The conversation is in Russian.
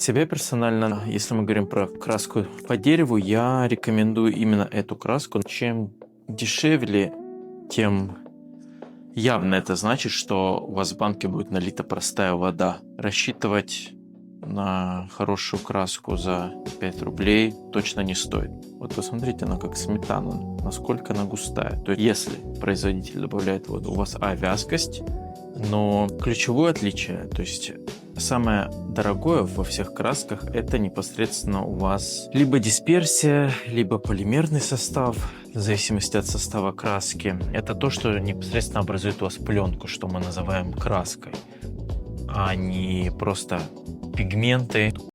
От себя персонально, если мы говорим про краску по дереву, я рекомендую именно эту краску. Чем дешевле, тем явно это значит, что у вас в банке будет налита простая вода. Рассчитывать на хорошую краску за 5 рублей точно не стоит. Вот посмотрите, она как сметана, насколько она густая. То есть если производитель добавляет воду, у вас вязкость, но ключевое отличие, то есть самое дорогое во всех красках, это непосредственно у вас либо дисперсия, либо полимерный состав, в зависимости от состава краски. Это то, что непосредственно образует у вас пленку, что мы называем краской, а не просто пигменты.